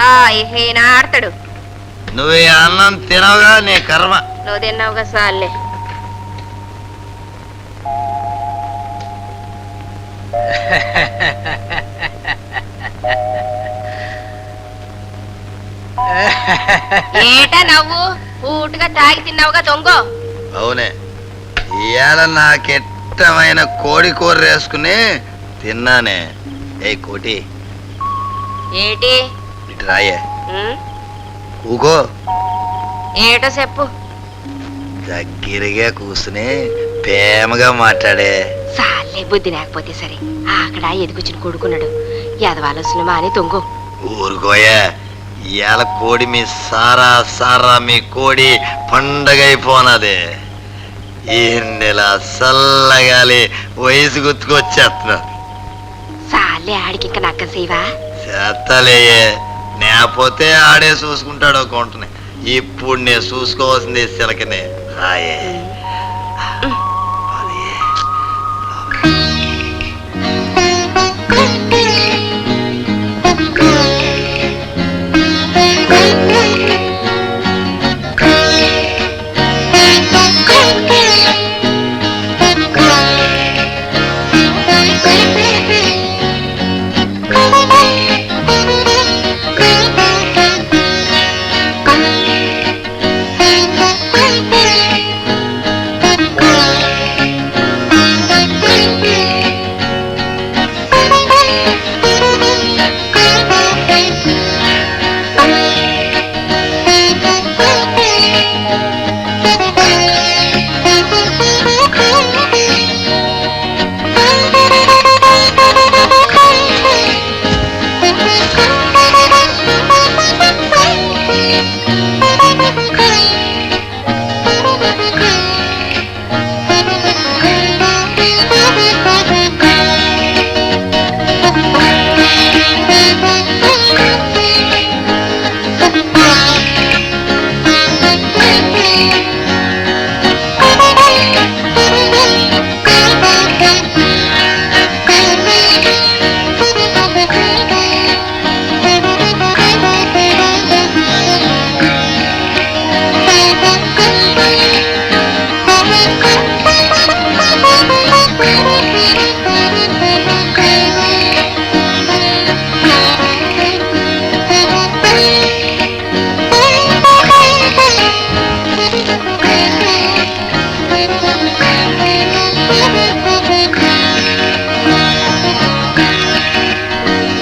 ఈయన ఆడతాడు. నువ్వు ఈ అన్నం తినవుగా, నీ కర్మ. నువ్వు తిన్నావుగా సార్లే. ఏటా నవ్వు? పూటుగా తాగి తిన్నావుగా దొంగ. అవునే, ఇవాళ నాకిష్టమైన కోడి కూర వేసుకుని తిన్నానే. ఏ కోటి, ఏటి ఇటు రాయే. కూకో. ఏటో చెప్పు. దగ్గరగా కూసుని ప్రేమగా మాట్లాడే. సార్లే, బుద్ధి లేకపోతే సరే. అక్కడ ఎదుగుచ్చిన కొడుకున్నాడు. ఎదవాలొసిన మాని దొంగ. ఊరుకోయా, ఇవాళ కోడి మీ సారా సారా మీ కోడి పండగ అయిపోనది. ఈ నెల చల్లగాలి వయసు గుర్తుకొచ్చేస్తున్నారు. సార్లే, ఆడికి ఇంకా నక్క సేవా చేత్తలేయే, నేపోతే ఆడే చూసుకుంటాడు ఒక కొంటని. ఇప్పుడు నేను చూసుకోవాల్సింది సిలకనే. రాయే.